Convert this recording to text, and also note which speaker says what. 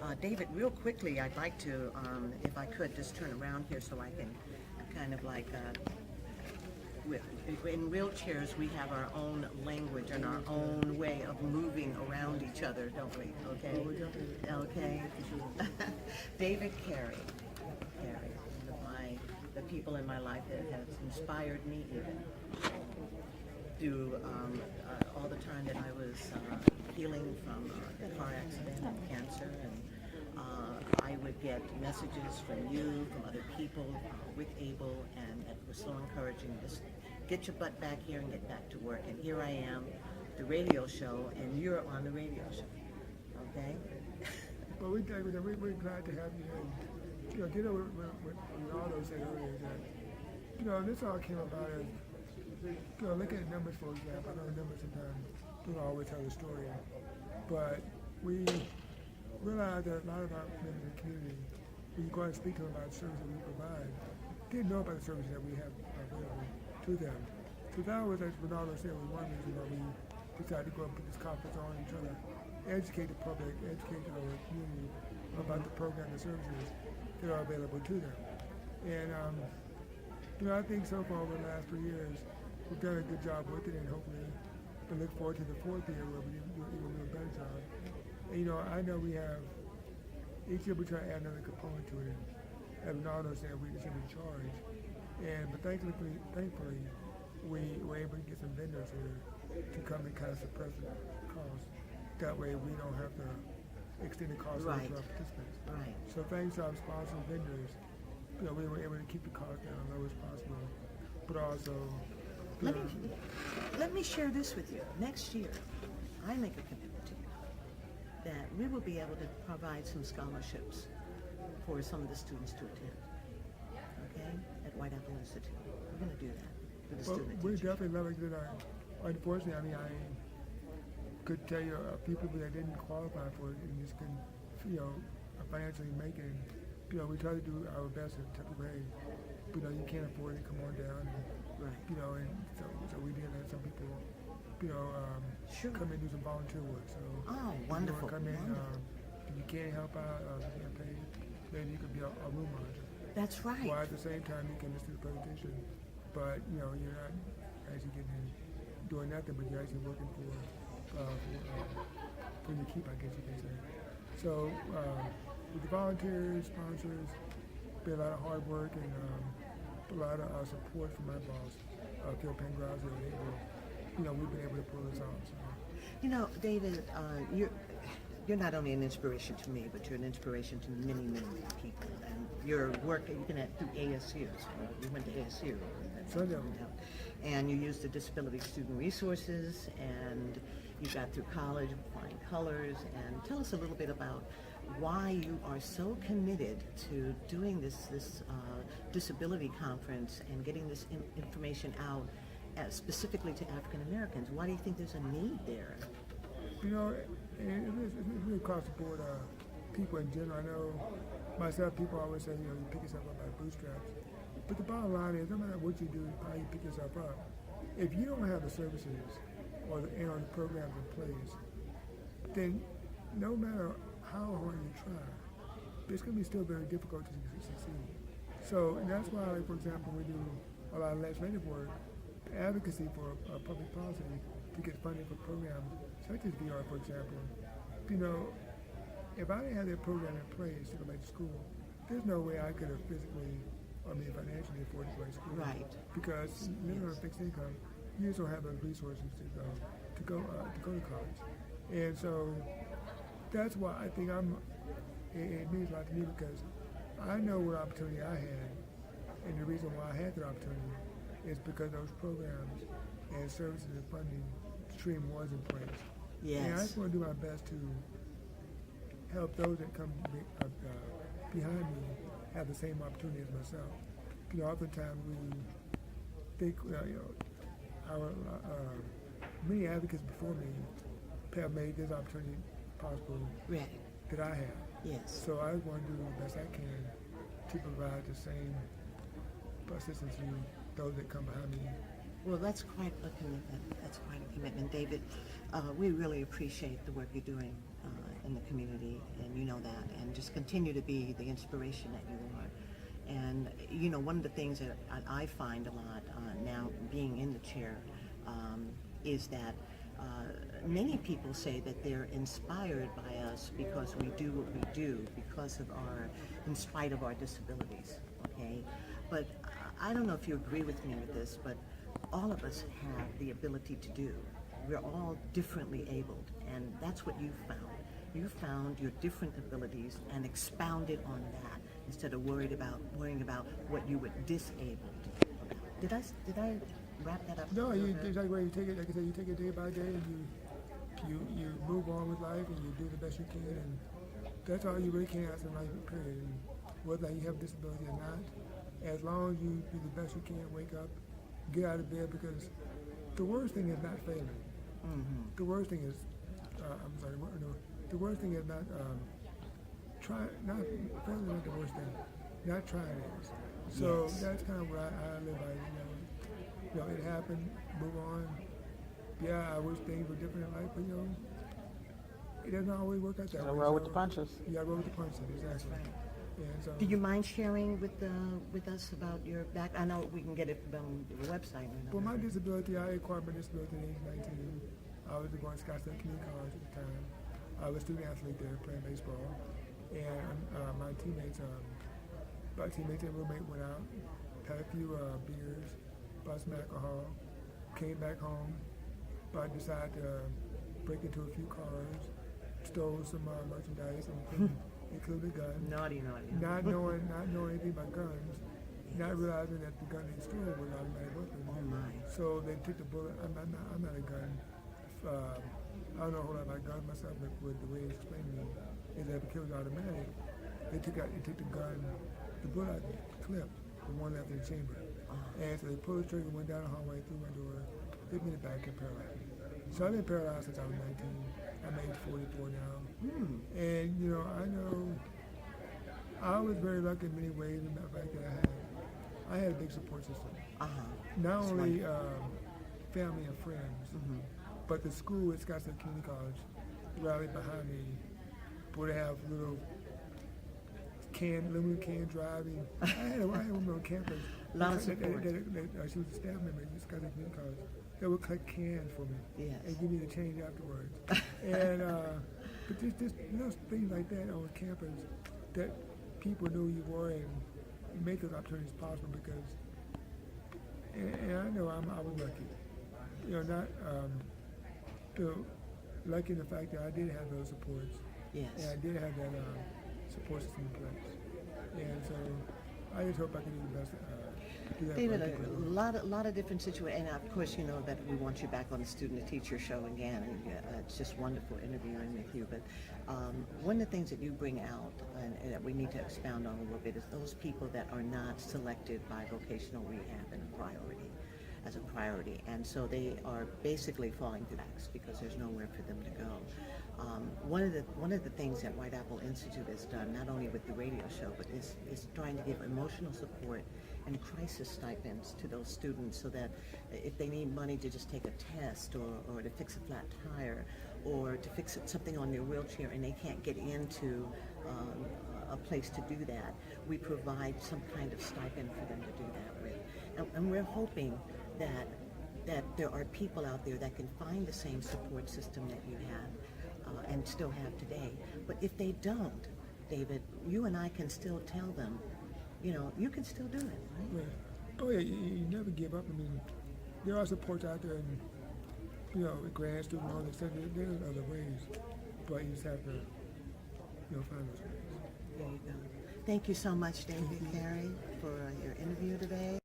Speaker 1: Okay. David, real quickly, I'd like to, if I could, just turn around here so I can kind of like, with, in wheelchairs, we have our own language and our own way of moving around each other, don't we? Okay. Okay. David Carey, the people in my life that has inspired me even through all the time that I was healing from a car accident and cancer, and I would get messages from you, from other people with ABLE, and it was so encouraging. Just get your butt back here and get back to work. And here I am, the radio show, and you're on the radio show. Okay?
Speaker 2: Well, we're glad to have you. And, you know, what Ronaldo said earlier, that, this all came about as, look at numbers, for example. I know numbers sometimes don't always tell the story, but we realized that a lot of our members in the community, when you go and speak to them about the services we provide, didn't know about the services that we have available to them. So that was, as Ronaldo said, was one reason why we decided to go and put this conference on and try to educate the public, educate our community about the program and services that are available to them. And I think so far over the last 3 years, we've done a good job with it, and hopefully we look forward to the fourth year where we do even a better job. And, I know we have, each year we try to add another component to it. As Ronaldo said, we just in charge. But thankfully, we were able to get some vendors here to come and kind of suppress the cost. That way we don't have to extend the cost to our participants.
Speaker 1: Right.
Speaker 2: So thanks to our sponsors and vendors, we were able to keep the cost down as low as possible. But also,
Speaker 1: let me share this with you. Next year, I make a commitment to you that we will be able to provide some scholarships for some of the students to attend. Okay, at White Apple Institute, we're going to do that for the student.
Speaker 2: We're definitely leveraging it. Unfortunately, I could tell you a few people that didn't qualify for it and just couldn't, financially make it. We try to do our best in a type of way. You can't afford it. Come on down. And,
Speaker 1: right.
Speaker 2: And so we did have some people,
Speaker 1: sure.
Speaker 2: come in and do some volunteer work. So
Speaker 1: wonderful.
Speaker 2: If you want to come in, if you can't help out, if you can't pay, then you could be a room monitor.
Speaker 1: That's right.
Speaker 2: While at the same time you can listen to the presentation, but you're not actually doing nothing, but you're actually working for your keep, I guess you can say. So with the volunteers, sponsors, been a lot of hard work and a lot of support from my boss, Phil Pengrazio, we've been able to pull this off. So.
Speaker 1: David, you're not only an inspiration to me, but you're an inspiration to many, many people. And your work, you can through ASU. You went to ASU. And you used the Disability Student Resources, and you got through college, Flying Colors. And tell us a little bit about why you are so committed to doing this disability conference and getting this information out specifically to African Americans. Why do you think there's a need there?
Speaker 2: It's really across the board. People in general, I know myself, people always say, you pick yourself up by bootstraps. But the bottom line is, no matter what you do, how you pick yourself up, if you don't have the services or the programs in place, then no matter how hard you try, it's going to be still very difficult to succeed. So, and that's why, for example, we do a lot of legislative work, advocacy for public policy to get funding for programs such as VR, for example. If I didn't have that program in place to go back to school, there's no way I could have physically financially afford to go to school.
Speaker 1: Right.
Speaker 2: Because living on a fixed income, you just don't have those resources to go to college. And so that's why I think it means a lot to me, because I know what opportunity I had, and the reason why I had that opportunity is because those programs and services and funding stream was in place.
Speaker 1: Yes.
Speaker 2: And I just want to do my best to help those that come behind me have the same opportunity as myself. Oftentimes we think, our many advocates before me have made this opportunity possible that I have.
Speaker 1: Yes.
Speaker 2: So I want to do the best I can to provide the same assistance to those that come behind me.
Speaker 1: Well, that's quite a commitment. David. We really appreciate the work you're doing in in the community, and you know that, and just continue to be the inspiration that you are. And you know, one of the things that I find a lot now, being in the chair, is that many people say that they're inspired by us because we do what we do, because of in spite of our disabilities. Okay, but I don't know if you agree with me with this, but all of us have the ability to do. We're all differently abled, and that's what you found. You found your different abilities and expounded on that instead of worrying about what you were disabled about. Did I wrap that up?
Speaker 2: No, it's like where you take it, like I said, you take it day by day, and you move on with life, and you do the best you can, and that's all you really can ask in life, period. And whether you have a disability or not, as long as you do the best you can, wake up, get out of bed, because the worst thing is not failing.
Speaker 1: Mm-hmm.
Speaker 2: The worst thing is, the worst thing is not not failing is not the worst thing. Not trying is. So
Speaker 1: Yes.
Speaker 2: that's kind of what I live by. You know, it happened. Move on. Yeah, I wish things were different in life, but it doesn't always work out that way.
Speaker 3: Gotta roll with the punches.
Speaker 2: Yeah, roll with the punches. Exactly.
Speaker 1: That's right.
Speaker 2: And so,
Speaker 1: Do you mind sharing with us about your back? I know we can get it from the website.
Speaker 2: well, my disability, I acquired my disability at age 19. I was going to Scottsdale Community College at the time. I was a student athlete there playing baseball, and my teammates and roommate went out, had a few beers, bought some alcohol, came back home, but decided to break into a few cars, stole some merchandise, including a gun.
Speaker 1: Naughty.
Speaker 2: Not knowing anything about guns, not realizing that the gun they stole was an automatic weapon.
Speaker 1: Oh my.
Speaker 2: So they took the bullet. I'm not a gun. I don't know a whole lot about guns myself, but with the way it's explained to me, is that because it was automatic, they took the gun, the bullet out the clip, the one left in the chamber. And so they pulled the trigger, went down the hallway, through my door, hit me in the back, and paralyzed me. So I've been paralyzed since I was 19. I'm age 44 now. And I know I was very lucky in many ways in the fact that I had a big support system. Not only family and friends, but the school at Scottsdale Community College rallied behind me. Would have little aluminum can driving. I had a woman on campus.
Speaker 1: A lot of support.
Speaker 2: She was a staff member at Scottsdale Community College. That would collect cans for me and give me the change afterwards. And but just things like that on campus that people knew you were and make those opportunities possible because. And I know I was lucky. Not lucky in the fact that I did have those supports.
Speaker 1: Yes.
Speaker 2: And I did have that support system in place. And so I just hope I can do the best. Do that
Speaker 1: David,
Speaker 2: for
Speaker 1: a
Speaker 2: people.
Speaker 1: lot of different situations, and of course, you know that we want you back on the Student to Teacher show again. And, it's just wonderful interviewing with you. But one of the things that you bring out, and that we need to expound on a little bit, is those people that are not selected by vocational rehab as a priority, and so they are basically falling through the cracks because there's nowhere for them to go. One of the things that White Apple Institute has done, not only with the radio show, but is trying to give emotional support and crisis stipends to those students so that if they need money to just take a test or to fix a flat tire or to fix something on their wheelchair and they can't get into a place to do that, we provide some kind of stipend for them to do that with. And we're hoping that there are people out there that can find the same support system that you have and still have today. But if they don't, David, you and I can still tell them, you can still do it, right?
Speaker 2: Yeah. Oh yeah, you never give up. I mean, there are supports out there, and grad student and all this stuff. There's other ways, but you just have to, find those ways.
Speaker 1: There you go. Thank you so much, David Carey, for your interview today.